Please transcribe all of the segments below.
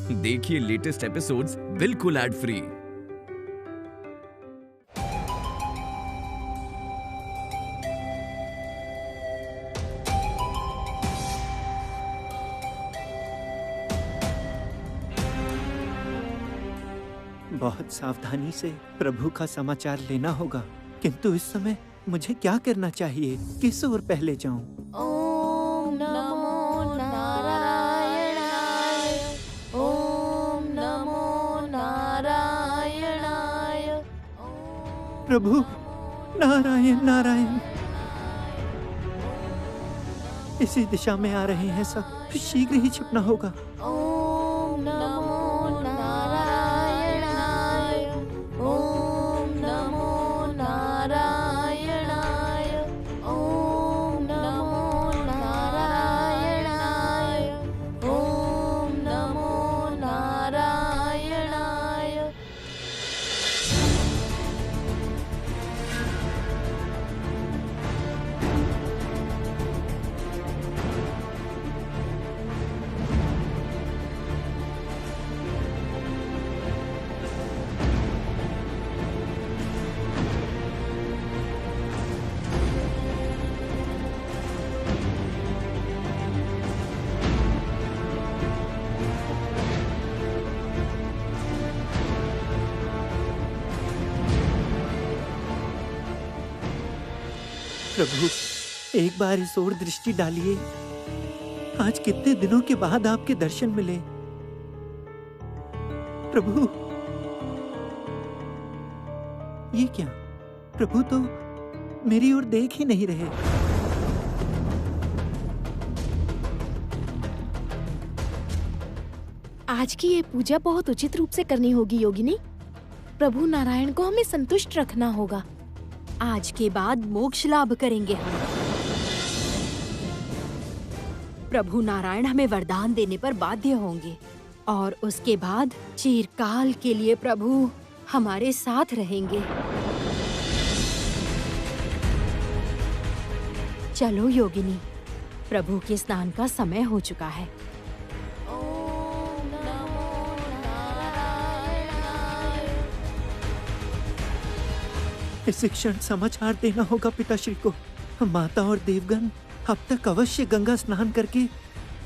देखिए latest episodes बिल्कुल ad free. बहुत सावधानी से प्रभु का समाचार लेना होगा, किंतु इस समय मुझे क्या करना चाहिए? किस ओर पहले जाऊं? ओम नमो नारायणाय, ओम नमो नारायणाय। प्रभु नारायण नारायण। इसी दिशा में आ रहे हैं सब, शीघ्र ही छिपना होगा। ओम नमो नारायणाय, ओम नमो नारायणाय, ओम नमो नारायणाय, ओम नमो नारायणाय। प्रभु एक बार इस ओर दृष्टि डालिए। आज कितने दिनों के बाद आपके दर्शन मिले। प्रभु ये क्या? प्रभु तो मेरी ओर देख ही नहीं रहे। आज की ये पूजा बहुत उचित रूप से करनी होगी योगिनी। प्रभु नारायण को हमें संतुष्ट रखना होगा। आज के बाद मोक्ष लाभ करेंगे हम। प्रभु नारायण हमें वरदान देने पर बाध्य होंगे और उसके बाद चिरकाल के लिए प्रभु हमारे साथ रहेंगे। चलो योगिनी, प्रभु के स्नान का समय हो चुका है। इस क्षण समाचार देना होगा पिताश्री को। माता और देवगण अब तक अवश्य गंगा स्नान करके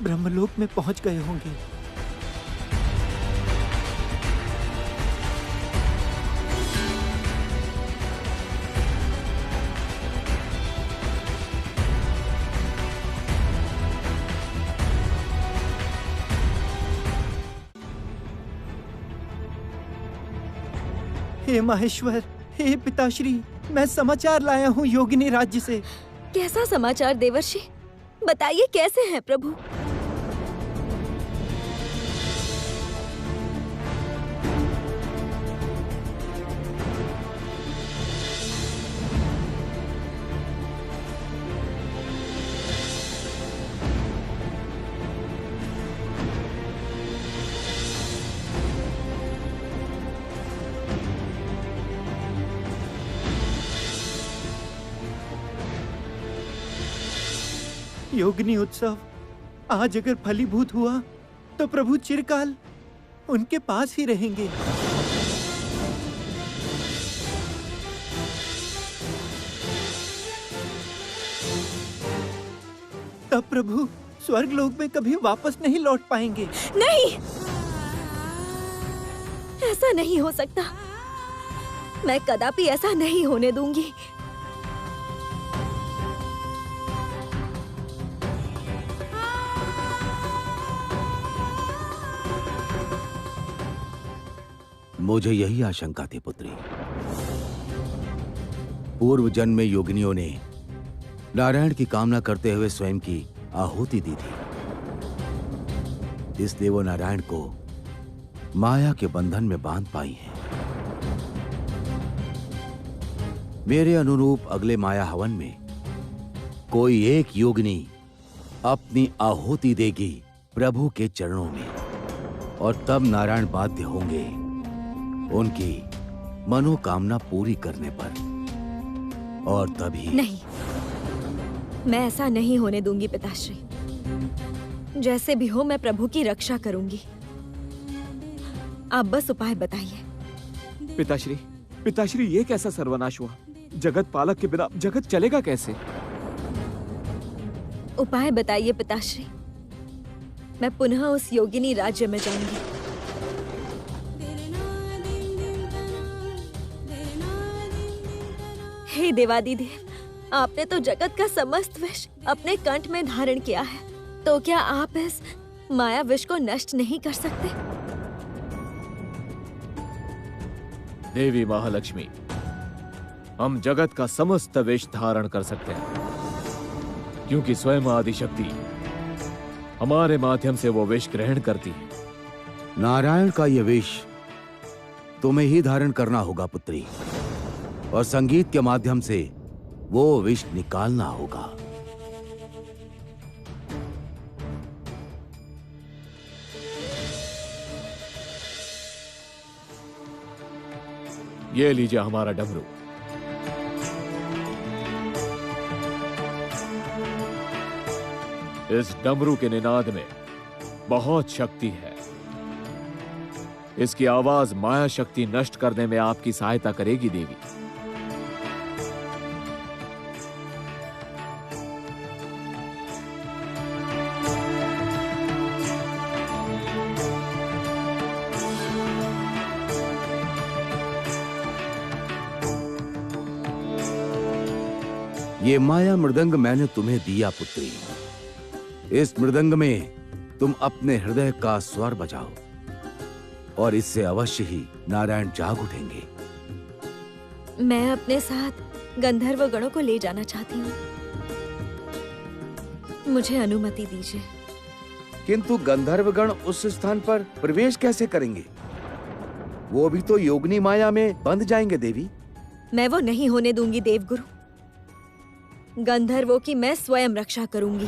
ब्रह्मलोक में पहुंच गए होंगे। हे माहेश्वर, हे पिताश्री, मैं समाचार लाया हूँ योगिनी राज्य से। कैसा समाचार देवर्षि? बताइए कैसे हैं प्रभु? योगिनी उत्सव आज अगर फलीभूत हुआ तो प्रभु चिरकाल उनके पास ही रहेंगे। तब प्रभु स्वर्ग लोक में कभी वापस नहीं लौट पाएंगे। नहीं, ऐसा नहीं हो सकता। मैं कदापि ऐसा नहीं होने दूंगी। मुझे यही आशंका थी पुत्री। पूर्व जन्म में योगिनियों ने नारायण की कामना करते हुए स्वयं की आहुति दी थी, इसलिए वो नारायण को माया के बंधन में बांध पाई हैं। मेरे अनुरूप अगले माया हवन में कोई एक योगिनी अपनी आहुति देगी प्रभु के चरणों में, और तब नारायण बाध्य होंगे उनकी मनोकामना पूरी करने पर, और तभी नहीं, मैं ऐसा नहीं होने दूंगी पिताश्री। जैसे भी हो मैं प्रभु की रक्षा करूंगी। आप बस उपाय बताइए। पिताश्री ये कैसा सर्वनाश हुआ? जगत पालक के बिना जगत चलेगा कैसे? उपाय बताइए पिताश्री। मैं पुनः उस योगिनी राज्य में जाऊंगी। हे देवादिदेव, आपने तो जगत का समस्त विष अपने कंठ में धारण किया है, तो क्या आप इस माया विष को नष्ट नहीं कर सकते? देवी महालक्ष्मी, हम जगत का समस्त विष धारण कर सकते हैं, क्योंकि स्वयं आदिशक्ति हमारे माध्यम से वो विष ग्रहण करती है। नारायण का यह विष तुम्हें ही धारण करना होगा पुत्री, और संगीत के माध्यम से वो विष निकालना होगा। ये लीजिए हमारा डमरू। इस डमरू के निनाद में बहुत शक्ति है। इसकी आवाज माया शक्ति नष्ट करने में आपकी सहायता करेगी देवी। ये माया मृदंग मैंने तुम्हें दिया पुत्री। इस मृदंग में तुम अपने हृदय का स्वर बजाओ और इससे अवश्य ही नारायण जाग उठेंगे। मैं अपने साथ गंधर्व गणों को ले जाना चाहती हूँ, मुझे अनुमति दीजिए। किंतु गंधर्वगण उस स्थान पर प्रवेश कैसे करेंगे? वो भी तो योगिनी माया में बंध जाएंगे देवी। मैं वो नहीं होने दूंगी देवगुरु। गंधर्वों की मैं स्वयं रक्षा करूंगी।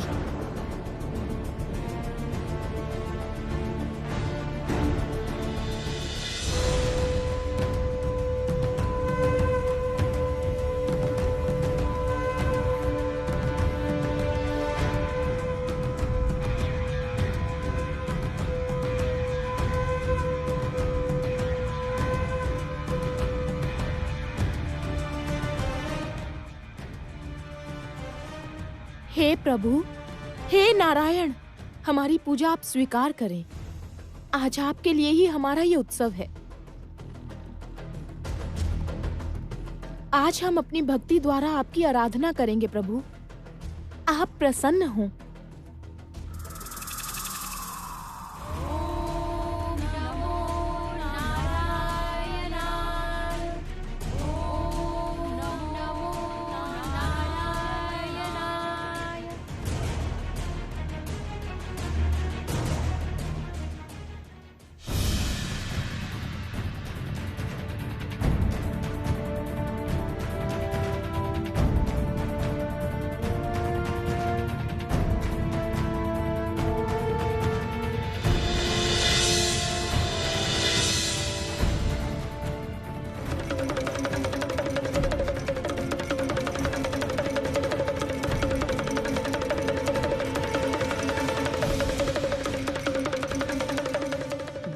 हे प्रभु, हे नारायण, हमारी पूजा आप स्वीकार करें। आज आपके लिए ही हमारा ये उत्सव है। आज हम अपनी भक्ति द्वारा आपकी आराधना करेंगे प्रभु। आप प्रसन्न हों।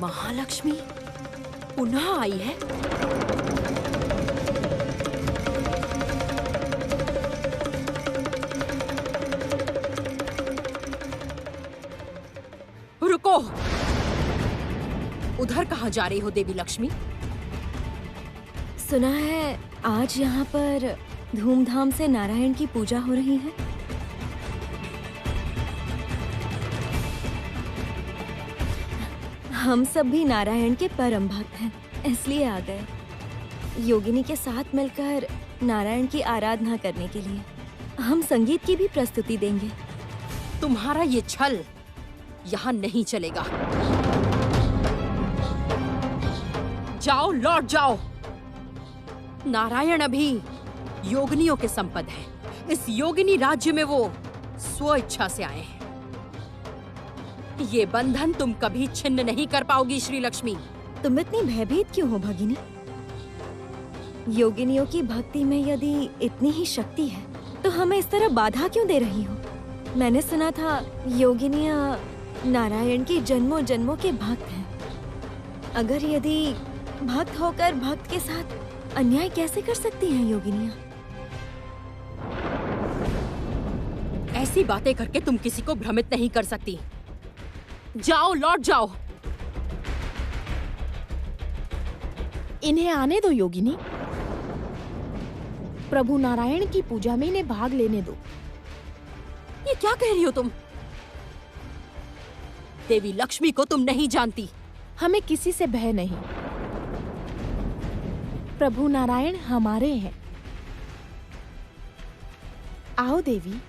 महालक्ष्मी पुनः आई है। रुको, उधर कहाँ जा रही हो देवी लक्ष्मी? सुना है आज यहाँ पर धूमधाम से नारायण की पूजा हो रही है। हम सब भी नारायण के परम भक्त हैं, इसलिए आ गए योगिनी के साथ मिलकर नारायण की आराधना करने के लिए। हम संगीत की भी प्रस्तुति देंगे। तुम्हारा ये छल यहाँ नहीं चलेगा। जाओ, लौट जाओ। नारायण अभी योगिनियों के संपद है। इस योगिनी राज्य में वो स्वेच्छा से आए हैं। ये बंधन तुम कभी छिन्न नहीं कर पाओगी श्री लक्ष्मी। तुम इतनी भयभीत क्यों हो भगिनी? योगिनियों की भक्ति में यदि इतनी ही शक्ति है तो हमें इस तरह बाधा क्यों दे रही हो? मैंने सुना था योगिनियां नारायण के जन्मों जन्मों के भक्त हैं। अगर यदि भक्त होकर भक्त के साथ अन्याय कैसे कर सकती हैं योगिनियाँ? ऐसी बातें करके तुम किसी को भ्रमित नहीं कर सकती। जाओ, लौट जाओ। इन्हें आने दो योगिनी। प्रभु नारायण की पूजा में इन्हें भाग लेने दो। ये क्या कह रही हो तुम? देवी लक्ष्मी को तुम नहीं जानती। हमें किसी से भय नहीं। प्रभु नारायण हमारे हैं। आओ देवी,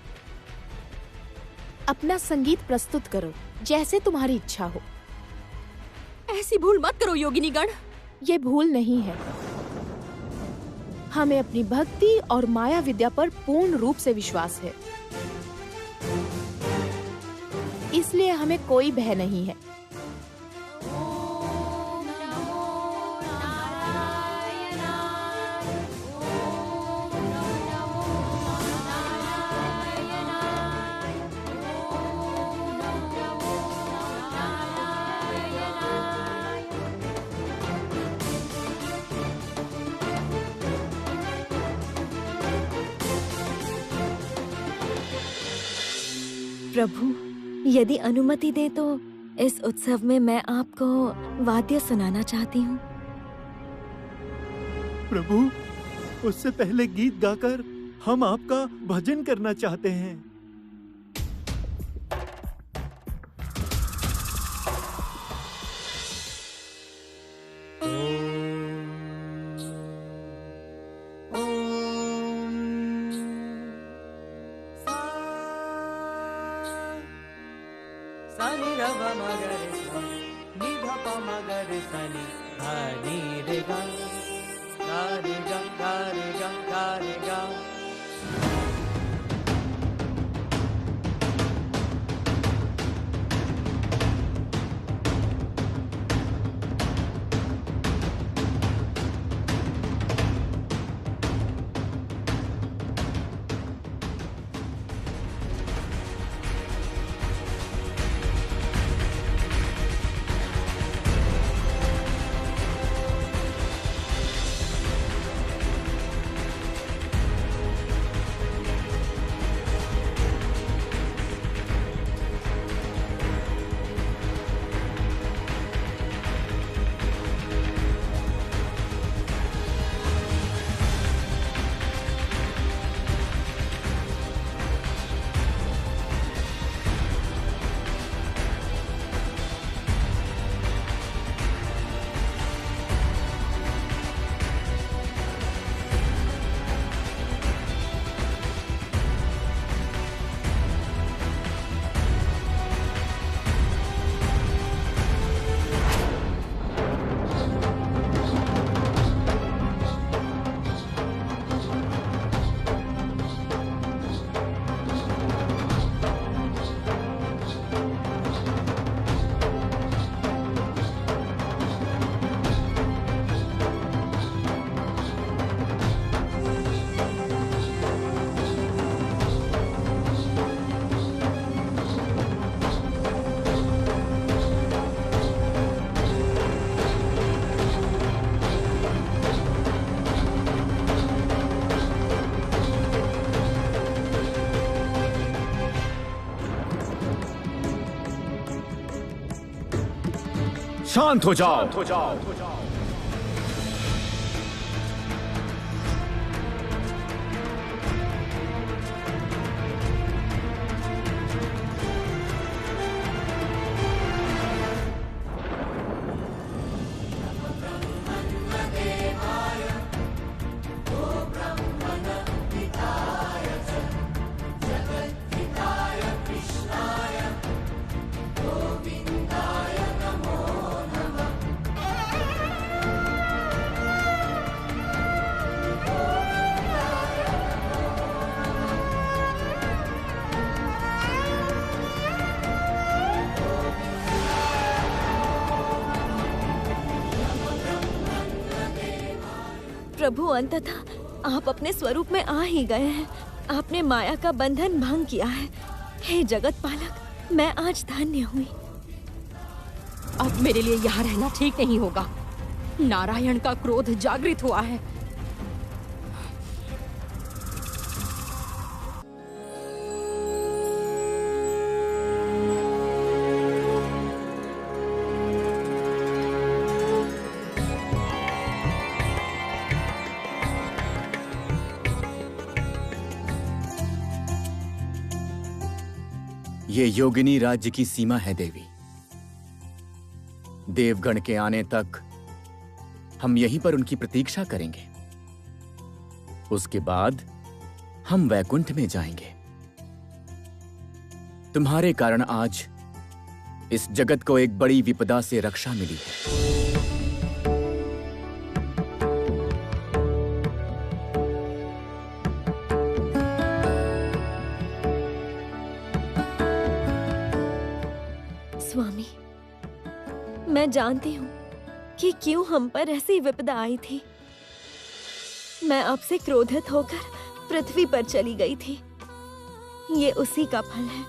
अपना संगीत प्रस्तुत करो जैसे तुम्हारी इच्छा हो। ऐसी भूल मत करो योगिनीगण। ये भूल नहीं है। हमें अपनी भक्ति और माया विद्या पर पूर्ण रूप से विश्वास है, इसलिए हमें कोई भय नहीं है। प्रभु, यदि अनुमति दे तो इस उत्सव में मैं आपको वाद्य सुनाना चाहती हूँ। प्रभु, उससे पहले गीत गाकर हम आपका भजन करना चाहते हैं। शांत हो जाओ। प्रभु, अंततः आप अपने स्वरूप में आ ही गए हैं। आपने माया का बंधन भंग किया है। हे जगत पालक, मैं आज धन्य हुई। अब मेरे लिए यहाँ रहना ठीक नहीं होगा। नारायण का क्रोध जागृत हुआ है। ये योगिनी राज्य की सीमा है देवी। देवगण के आने तक हम यहीं पर उनकी प्रतीक्षा करेंगे। उसके बाद हम वैकुंठ में जाएंगे। तुम्हारे कारण आज इस जगत को एक बड़ी विपदा से रक्षा मिली है। स्वामी, मैं जानती हूँ कि क्यों हम पर ऐसी विपदा आई थी। मैं आपसे क्रोधित होकर पृथ्वी पर चली गई थी। ये उसी का फल है।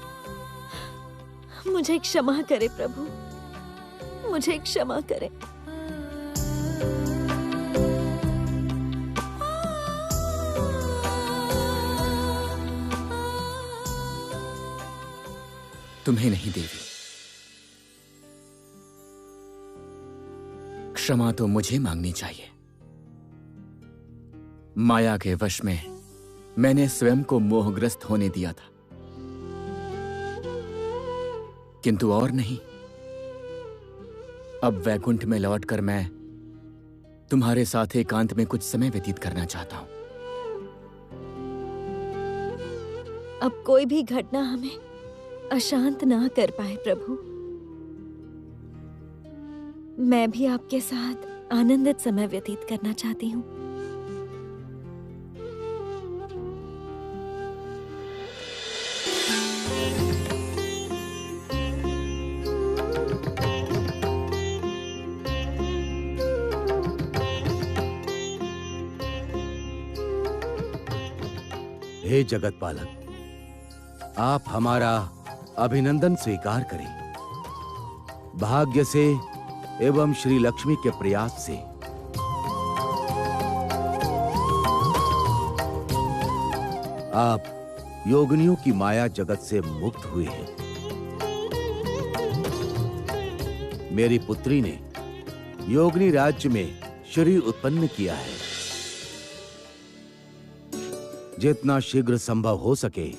मुझे क्षमा करे प्रभु, मुझे क्षमा करे। तुम्हें नहीं देवी, क्षमा तो मुझे मांगनी चाहिए। माया के वश में मैंने स्वयं को मोहग्रस्त होने दिया था, किंतु और नहीं। अब वैकुंठ में लौटकर मैं तुम्हारे साथ एकांत में कुछ समय व्यतीत करना चाहता हूं। अब कोई भी घटना हमें अशांत ना कर पाए प्रभु। मैं भी आपके साथ आनंदित समय व्यतीत करना चाहती हूँ। हे जगत पालक, आप हमारा अभिनंदन स्वीकार करें। भाग्य से एवं श्री लक्ष्मी के प्रयास से आप योगिनियों की माया जगत से मुक्त हुए हैं। मेरी पुत्री ने योगिनी राज्य में शरीर उत्पन्न किया है। जितना शीघ्र संभव हो सके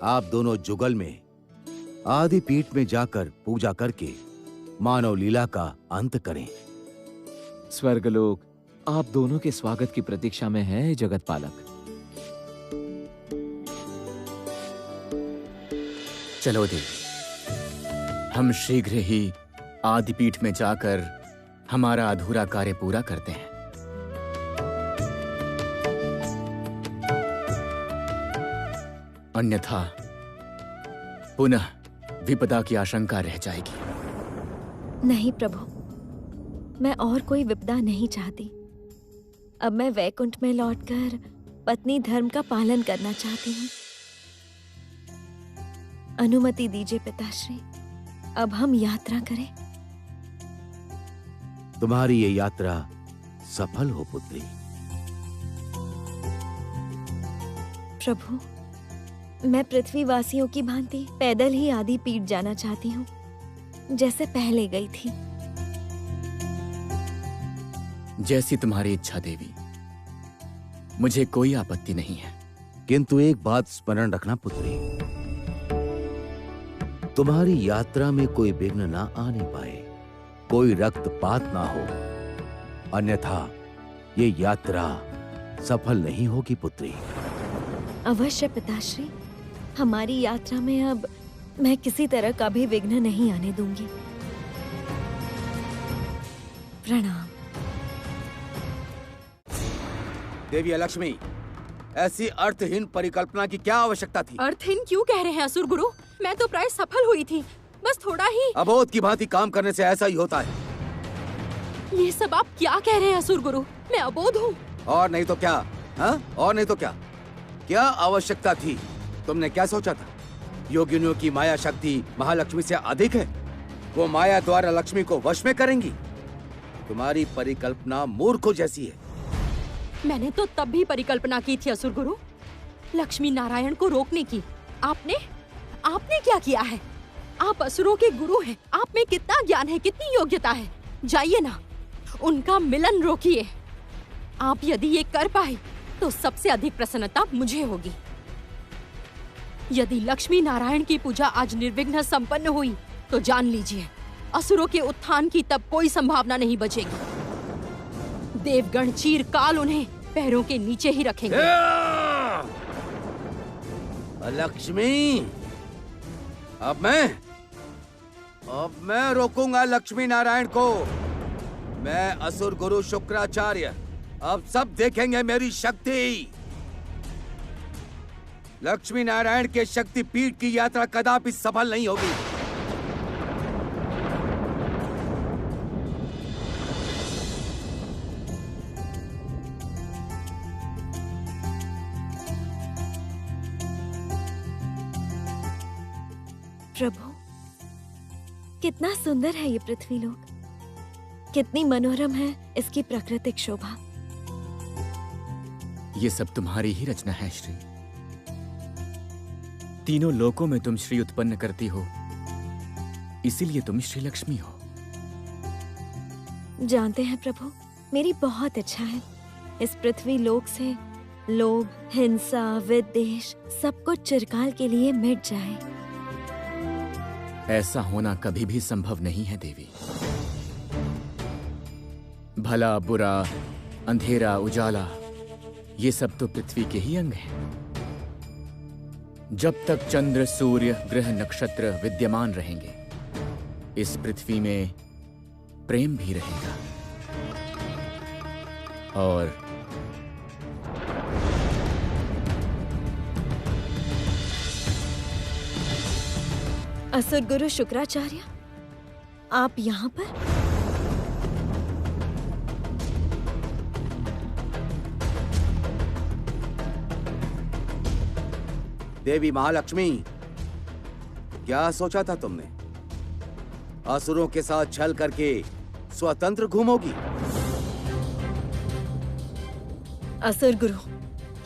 आप दोनों जुगल में आदि पीठ में जाकर पूजा करके मानव लीला का अंत करें। स्वर्गलोक आप दोनों के स्वागत की प्रतीक्षा में है जगत पालक। चलो देवी, हम शीघ्र ही आदिपीठ में जाकर हमारा अधूरा कार्य पूरा करते हैं। अन्यथा पुनः विपदा की आशंका रह जाएगी। नहीं प्रभु, मैं और कोई विपदा नहीं चाहती। अब मैं वैकुंठ में लौटकर पत्नी धर्म का पालन करना चाहती हूँ। अनुमति दीजिए पिताश्री, अब हम यात्रा करें। तुम्हारी ये यात्रा सफल हो पुत्री। प्रभु, मैं पृथ्वीवासियों की भांति पैदल ही आदि पीठ जाना चाहती हूँ, जैसे पहले गई थी। जैसी तुम्हारी इच्छा देवी, मुझे कोई आपत्ति नहीं है। किंतु एक बात स्मरण रखना पुत्री, तुम्हारी यात्रा में कोई विघ्न ना आने पाए, कोई रक्तपात ना हो, अन्यथा ये यात्रा सफल नहीं होगी पुत्री। अवश्य पिताश्री, हमारी यात्रा में अब मैं किसी तरह का भी विघ्न नहीं आने दूंगी। प्रणाम। देवी लक्ष्मी, ऐसी अर्थहीन परिकल्पना की क्या आवश्यकता थी? अर्थहीन क्यों कह रहे हैं असुर गुरु? मैं तो प्राय सफल हुई थी, बस थोड़ा ही। अबोध की भांति काम करने से ऐसा ही होता है। ये सब आप क्या कह रहे हैं असुर गुरु? मैं अबोध हूँ। और नहीं तो क्या? हाँ, और नहीं तो क्या? क्या आवश्यकता थी? तुमने क्या सोचा था? योगिनियों की माया शक्ति महालक्ष्मी से अधिक है? वो माया द्वारा लक्ष्मी को वश में करेंगी? तुम्हारी परिकल्पना मूर्खों जैसी है। मैंने तो तब भी परिकल्पना की थी असुर गुरु, लक्ष्मी नारायण को रोकने की। आपने क्या किया है? आप असुरों के गुरु हैं। आप में कितना ज्ञान है, कितनी योग्यता है। जाइए ना, उनका मिलन रोकिए। आप यदि ये कर पाए तो सबसे अधिक प्रसन्नता मुझे होगी। यदि लक्ष्मी नारायण की पूजा आज निर्विघ्न संपन्न हुई तो जान लीजिए, असुरों के उत्थान की तब कोई संभावना नहीं बचेगी। देवगण चिरकाल उन्हें पैरों के नीचे ही रखेंगे। लक्ष्मी, अब मैं रोकूंगा लक्ष्मी नारायण को। मैं असुर गुरु शुक्राचार्य, अब सब देखेंगे मेरी शक्ति। लक्ष्मी नारायण के शक्ति पीठ की यात्रा कदापि सफल नहीं होगी। प्रभु, कितना सुंदर है ये पृथ्वीलोक, कितनी मनोरम है इसकी प्राकृतिक शोभा। ये सब तुम्हारी ही रचना है श्री। तीनों लोकों में तुम श्री उत्पन्न करती हो, इसीलिए तुम श्री लक्ष्मी हो। जानते हैं प्रभु, मेरी बहुत इच्छा है इस पृथ्वी लोक से लोभ, हिंसा, विद्वेष सब कुछ चिरकाल के लिए मिट जाए। ऐसा होना कभी भी संभव नहीं है देवी। भला बुरा, अंधेरा उजाला, ये सब तो पृथ्वी के ही अंग हैं। जब तक चंद्र, सूर्य, ग्रह, नक्षत्र विद्यमान रहेंगे, इस पृथ्वी में प्रेम भी रहेगा। और असुर गुरु शुक्राचार्य, आप यहाँ पर? देवी महालक्ष्मी, क्या सोचा था तुमने? असुरों के साथ छल करके स्वतंत्र घूमोगी? असुर गुरु,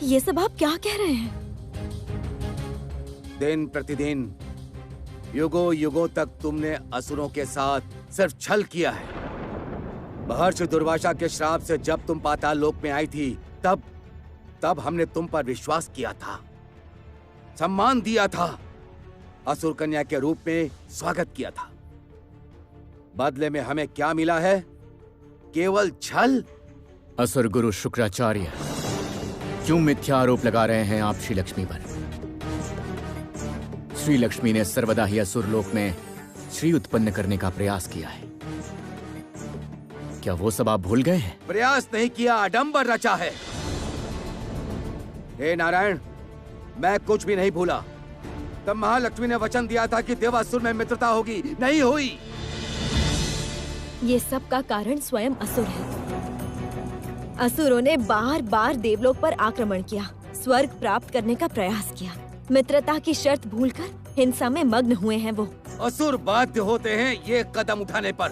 ये सब आप क्या कह रहे हैं? दिन प्रतिदिन, युगों युगों तक तुमने असुरों के साथ सिर्फ छल किया है। महर्षि दुर्वासा के श्राप से जब तुम पाताल लोक में आई थी, तब हमने तुम पर विश्वास किया था, सम्मान दिया था, असुर कन्या के रूप में स्वागत किया था। बदले में हमें क्या मिला है? केवल छल। असुर गुरु शुक्राचार्य, क्यों मिथ्या आरोप लगा रहे हैं आप श्री लक्ष्मी पर? श्री लक्ष्मी ने सर्वदा ही असुर लोक में श्री उत्पन्न करने का प्रयास किया है। क्या वो सब आप भूल गए हैं? प्रयास नहीं किया, आडंबर रचा है। हे नारायण, मैं कुछ भी नहीं भूला। तब महालक्ष्मी ने वचन दिया था कि देवासुर में मित्रता होगी, नहीं हुई। ये सब का कारण स्वयं असुर है। असुरों ने बार बार देवलोक पर आक्रमण किया, स्वर्ग प्राप्त करने का प्रयास किया। मित्रता की शर्त भूलकर हिंसा में मग्न हुए हैं वो। असुर बाध्य होते हैं ये कदम उठाने पर।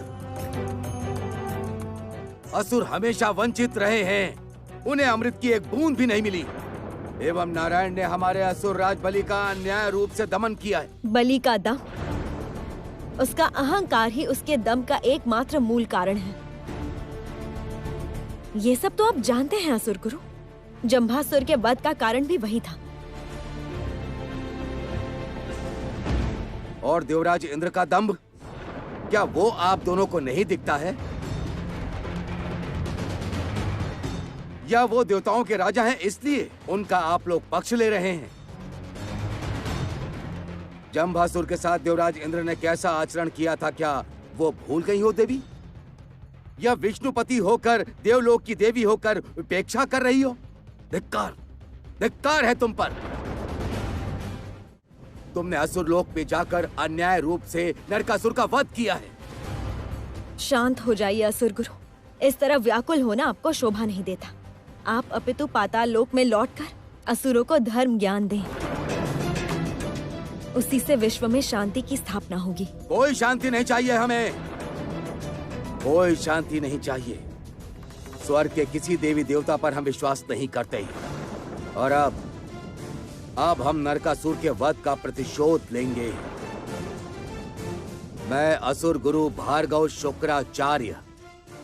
असुर हमेशा वंचित रहे हैं, उन्हें अमृत की एक बूंद भी नहीं मिली। एवं नारायण ने हमारे असुर राज बलि का अन्याय रूप से दमन किया है। बलि का दम, उसका अहंकार ही उसके दम का एकमात्र मूल कारण है। ये सब तो आप जानते हैं असुर गुरु। जंभासुर के वध का कारण भी वही था। और देवराज इंद्र का दंभ, क्या वो आप दोनों को नहीं दिखता है? या वो देवताओं के राजा हैं इसलिए उनका आप लोग पक्ष ले रहे हैं? जंभासुर के साथ देवराज इंद्र ने कैसा आचरण किया था, क्या वो भूल गई हो देवी? या विष्णुपति होकर, देवलोक की देवी होकर उपेक्षा कर रही हो? धिक्कार, धिक्कार है तुम पर। तुमने असुर लोक में जाकर अन्याय रूप से नरकासुर का वध किया है। शांत हो जाइए असुर गुरु, इस तरह व्याकुल होना आपको शोभा नहीं देता। आप अपितु पाताल लोक में लौटकर असुरों को धर्म ज्ञान दें। उसी से विश्व में शांति की स्थापना होगी। कोई शांति नहीं चाहिए हमें, कोई शांति नहीं चाहिए। स्वर्ग के किसी देवी देवता पर हम विश्वास नहीं करते। और अब हम नरकासुर के वध का प्रतिशोध लेंगे। मैं असुर गुरु भार्गव शुक्राचार्य,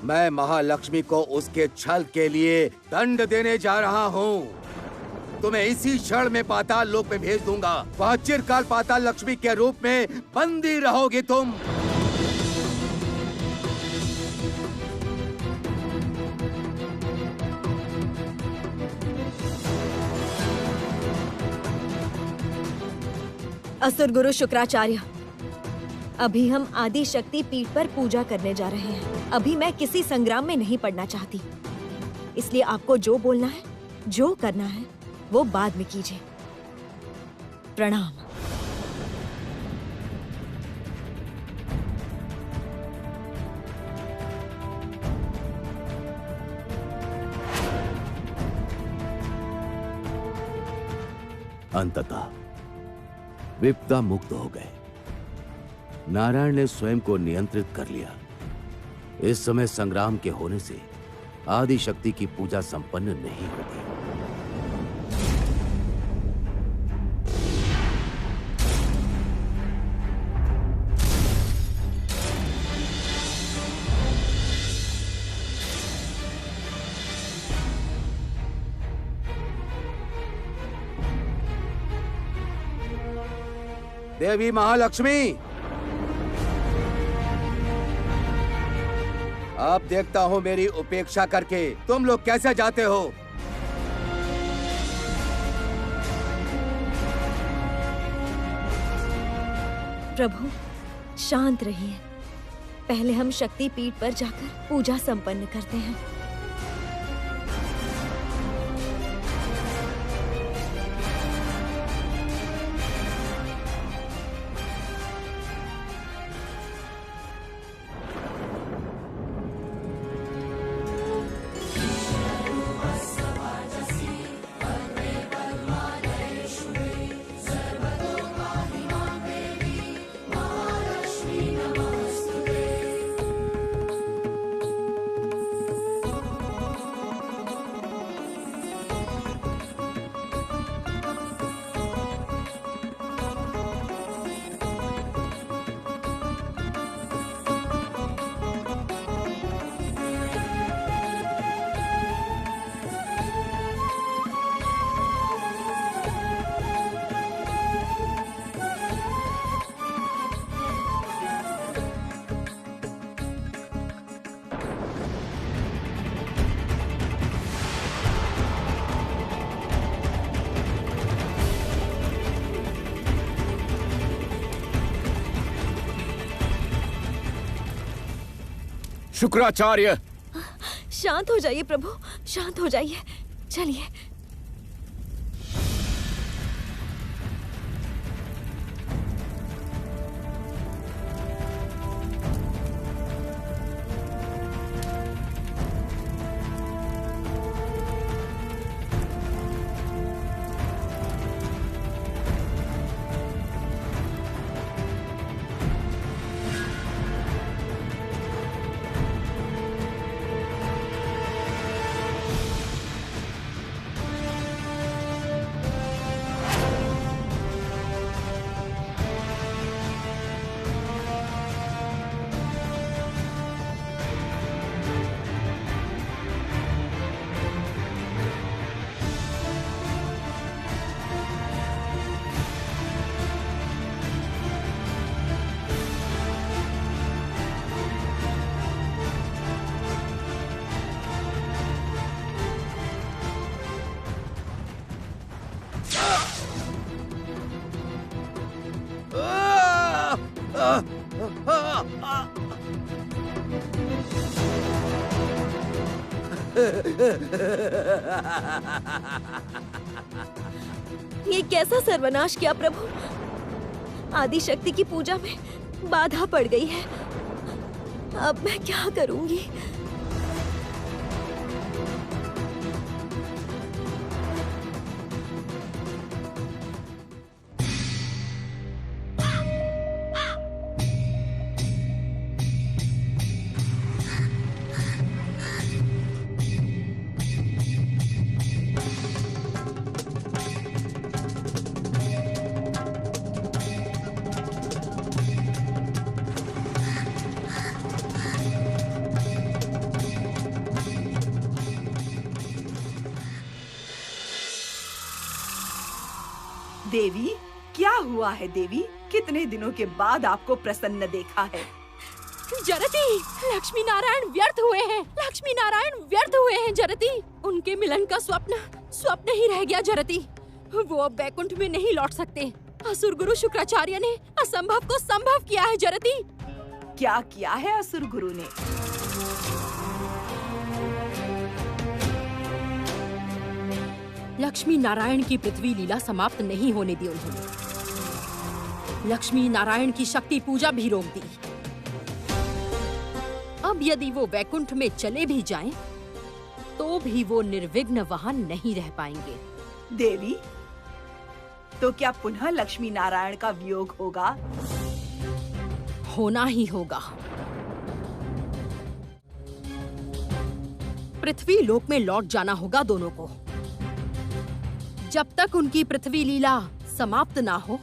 मैं महालक्ष्मी को उसके छल के लिए दंड देने जा रहा हूँ। तुम्हें इसी क्षण में पाताल लोक में भेज दूंगा। वहाँ चिरकाल पाताल लक्ष्मी के रूप में बंदी रहोगे तुम। असुर गुरु शुक्राचार्य, अभी हम आदि शक्ति पीठ पर पूजा करने जा रहे हैं। अभी मैं किसी संग्राम में नहीं पड़ना चाहती, इसलिए आपको जो बोलना है, जो करना है, वो बाद में कीजिए। प्रणाम। अंततः विपदा मुक्त हो गए। नारायण ने स्वयं को नियंत्रित कर लिया। इस समय संग्राम के होने से आदि शक्ति की पूजा संपन्न नहीं होती। देवी महालक्ष्मी, अब देखता हूँ मेरी उपेक्षा करके तुम लोग कैसे जाते हो। प्रभु शांत रहिए। पहले हम शक्ति पीठ पर जाकर पूजा संपन्न करते हैं। शुक्राचार्य, शांत हो जाइए प्रभु, शांत हो जाइए। चलिए। ये कैसा सर्वनाश किया प्रभु। आदि शक्ति की पूजा में बाधा पड़ गई है। अब मैं क्या करूंगी। देवी, क्या हुआ है देवी? कितने दिनों के बाद आपको प्रसन्न देखा है। जरती, लक्ष्मी नारायण व्यर्थ हुए हैं। लक्ष्मी नारायण व्यर्थ हुए हैं जरती। उनके मिलन का स्वप्न ही रह गया जरती। वो अब वैकुंठ में नहीं लौट सकते। असुर गुरु शुक्राचार्य ने असंभव को संभव किया है जरती। क्या किया है असुर गुरु ने? लक्ष्मी नारायण की पृथ्वी लीला समाप्त नहीं होने दी उन्होंने। लक्ष्मी नारायण की शक्ति पूजा भी रोक दी। अब यदि वो वैकुंठ में चले भी जाएं, तो भी वो निर्विघ्न वहां नहीं रह पाएंगे। देवी, तो क्या पुनः लक्ष्मी नारायण का वियोग होगा? होना ही होगा। पृथ्वी लोक में लौट जाना होगा दोनों को। जब तक उनकी पृथ्वी लीला समाप्त ना हो,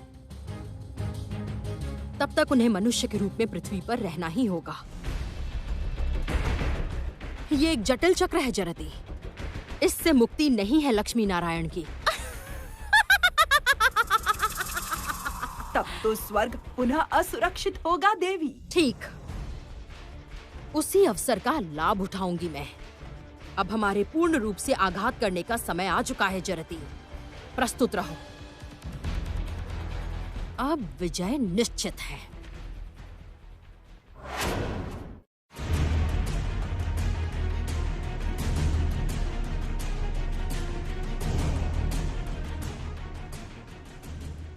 तब तक उन्हें मनुष्य के रूप में पृथ्वी पर रहना ही होगा। ये एक जटिल चक्र है जरती। इससे मुक्ति नहीं है लक्ष्मी नारायण की। तब तो स्वर्ग पुनः असुरक्षित होगा देवी। ठीक, उसी अवसर का लाभ उठाऊंगी मैं। अब हमारे पूर्ण रूप से आघात करने का समय आ चुका है जरती। प्रस्तुत रहो। अब विजय निश्चित है।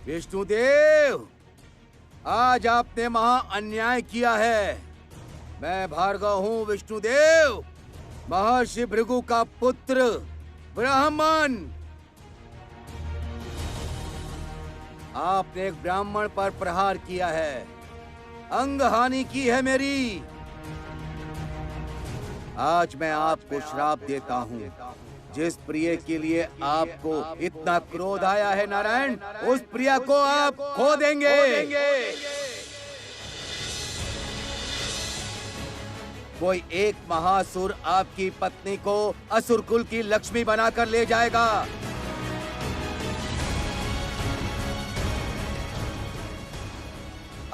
विष्णुदेव, आज आपने महा अन्याय किया है। मैं भार्गव हूँ विष्णुदेव, महर्षि भृगु का पुत्र ब्राह्मण। आपने एक ब्राह्मण पर प्रहार किया है, अंग हानि की है मेरी। आज मैं आपको श्राप देता हूँ। जिस प्रिय के लिए आपको इतना क्रोध आया है नारायण, उस प्रिया को आप खो देंगे। कोई एक महासुर आपकी पत्नी को असुर कुल की लक्ष्मी बनाकर ले जाएगा।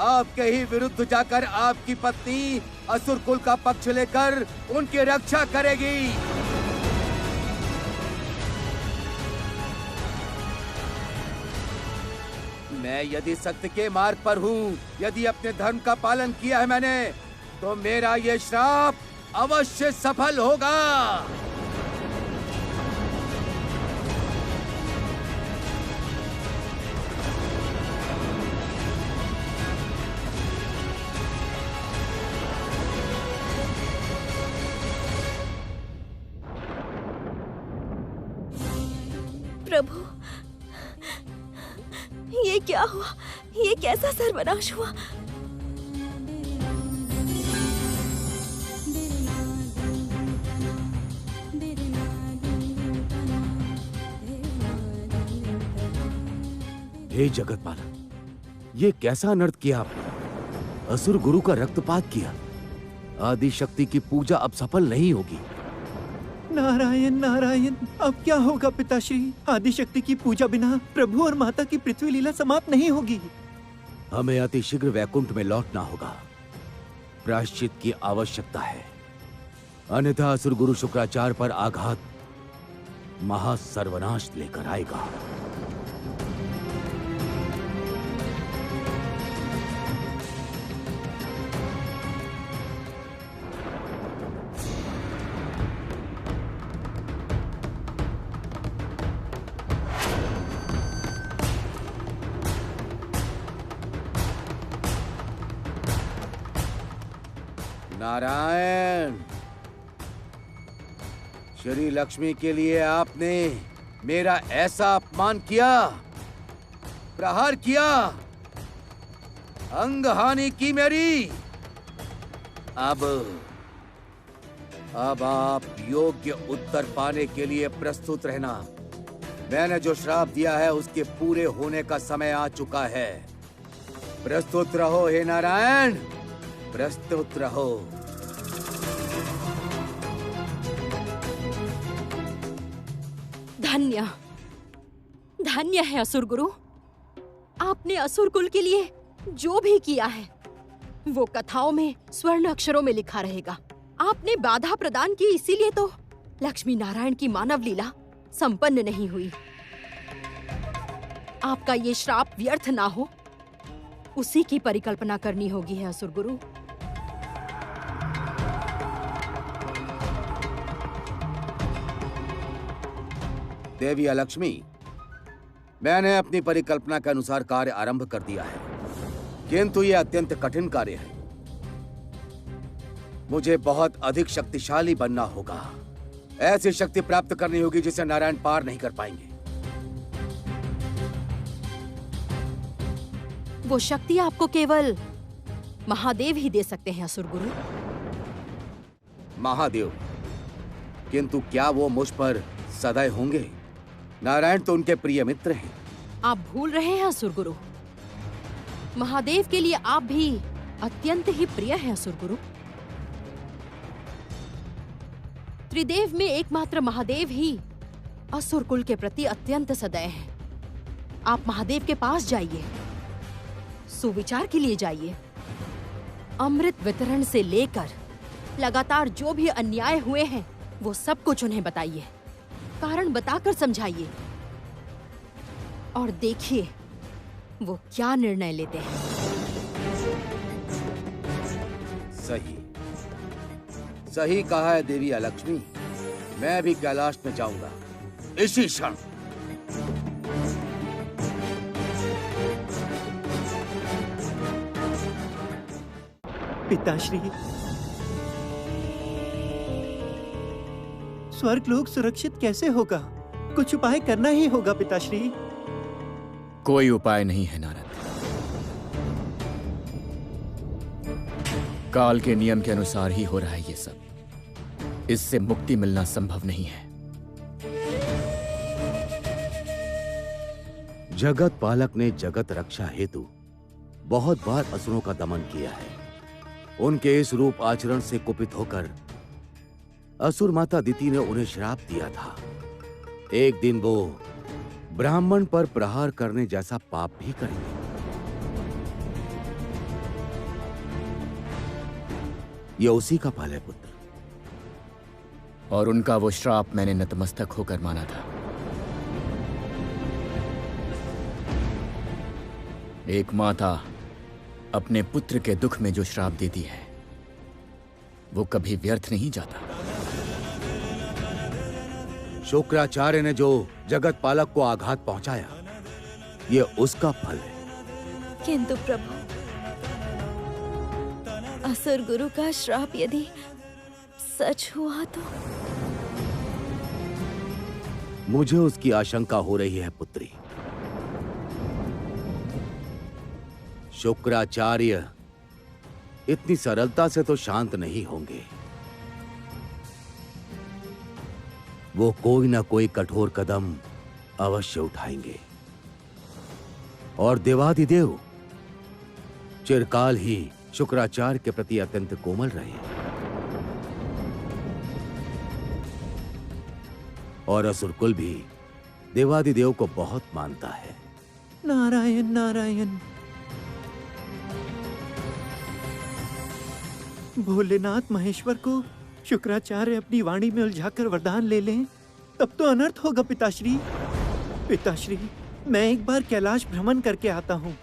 आपके ही विरुद्ध जाकर आपकी पत्नी असुर कुल का पक्ष लेकर उनकी रक्षा करेगी। मैं यदि सत्य के मार्ग पर हूँ, यदि अपने धर्म का पालन किया है मैंने, तो मेरा ये श्राप अवश्य सफल होगा। प्रभु, ये क्या हुआ? ये कैसा सर्वनाश हुआ? हे जगतपाला, ये कैसा अनर्थ किया आपने? असुर गुरु का रक्तपात किया। आदि शक्ति की पूजा अब सफल नहीं होगी। नारायण नारायण, अब क्या होगा पिताश्री? आदिशक्ति की पूजा बिना प्रभु और माता की पृथ्वी लीला समाप्त नहीं होगी। हमें अतिशीघ्र वैकुंठ में लौटना होगा। प्रायश्चित की आवश्यकता है, अन्यथा असुर गुरु शुक्राचार्य पर आघात महासर्वनाश लेकर आएगा। नारायण, श्री लक्ष्मी के लिए आपने मेरा ऐसा अपमान किया, प्रहार किया, अंग हानि की मेरी। अब आप योग्य उत्तर पाने के लिए प्रस्तुत रहना। मैंने जो श्राप दिया है उसके पूरे होने का समय आ चुका है। प्रस्तुत रहो हे नारायण, प्रस्तुत रहो। धन्य धन्य है असुर गुरु, आपने असुर कुल के लिए जो भी किया है वो कथाओं में स्वर्ण अक्षरों में लिखा रहेगा। आपने बाधा प्रदान की, इसीलिए तो लक्ष्मी नारायण की मानव लीला संपन्न नहीं हुई। आपका ये श्राप व्यर्थ ना हो, उसी की परिकल्पना करनी होगी है असुर गुरु। देवी अलक्ष्मी, मैंने अपनी परिकल्पना के अनुसार कार्य आरंभ कर दिया है, किंतु यह अत्यंत कठिन कार्य है। मुझे बहुत अधिक शक्तिशाली बनना होगा। ऐसी शक्ति प्राप्त करनी होगी जिसे नारायण पार नहीं कर पाएंगे। वो शक्ति आपको केवल महादेव ही दे सकते हैं असुर गुरु। महादेव? किंतु क्या वो मुझ पर सदैव होंगे? नारायण तो उनके प्रिय मित्र हैं। आप भूल रहे हैं असुर गुरु, महादेव के लिए आप भी अत्यंत ही प्रिय हैं असुर गुरु। त्रिदेव में एकमात्र महादेव ही असुर कुल के प्रति अत्यंत सदैव हैं। आप महादेव के पास जाइए, सुविचार के लिए जाइए। अमृत वितरण से लेकर लगातार जो भी अन्याय हुए हैं वो सब कुछ उन्हें बताइए, कारण बताकर समझाइए और देखिए वो क्या निर्णय लेते हैं। सही सही कहा है देवी अलक्ष्मी। मैं भी कैलाश में जाऊंगा इसी क्षण। पिताश्री, स्वर्गलोक सुरक्षित कैसे होगा? कुछ उपाय करना ही होगा पिताश्री। कोई उपाय नहीं है नारद। काल के नियम के अनुसार ही हो रहा है ये सब। इससे मुक्ति मिलना संभव नहीं है। जगत पालक ने जगत रक्षा हेतु बहुत बार असुरों का दमन किया है। उनके इस रूप आचरण से कुपित होकर असुर माता दिति ने उन्हें श्राप दिया था। एक दिन वो ब्राह्मण पर प्रहार करने जैसा पाप भी करेंगे। यह उसी का फल है पुत्र। और उनका वो श्राप मैंने नतमस्तक होकर माना था। एक माता अपने पुत्र के दुख में जो श्राप देती है वो कभी व्यर्थ नहीं जाता। शुक्राचार्य ने जो जगत पालक को आघात पहुंचाया, ये उसका फल है। किंतु प्रभु, असुर गुरु का श्राप यदि सच हुआ तो? मुझे उसकी आशंका हो रही है पुत्री। शुक्राचार्य इतनी सरलता से तो शांत नहीं होंगे। वो कोई ना कोई कठोर कदम अवश्य उठाएंगे और देवादिदेव चिरकाल ही शुक्राचार्य के प्रति अत्यंत कोमल रहे और असुरकुल भी देवादिदेव को बहुत मानता है। नारायण नारायण। भोलेनाथ महेश्वर को शुक्राचार्य अपनी वाणी में उलझाकर वरदान ले लें, तब तो अनर्थ होगा पिताश्री। पिताश्री, मैं एक बार कैलाश भ्रमण करके आता हूँ,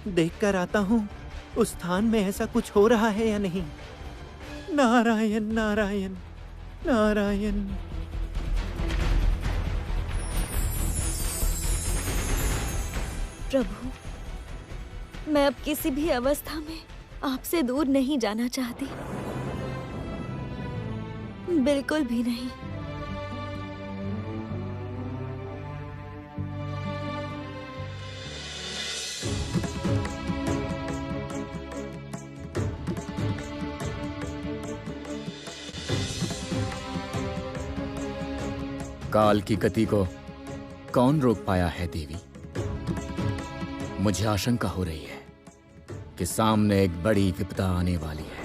देखकर आता हूँ उस स्थान में ऐसा कुछ हो रहा है या नहीं। नारायण नारायण नारायण। प्रभु, मैं अब किसी भी अवस्था में आपसे दूर नहीं जाना चाहती, बिल्कुल भी नहीं। काल की गति को कौन रोक पाया है देवी? मुझे आशंका हो रही है कि सामने एक बड़ी विपदा आने वाली है।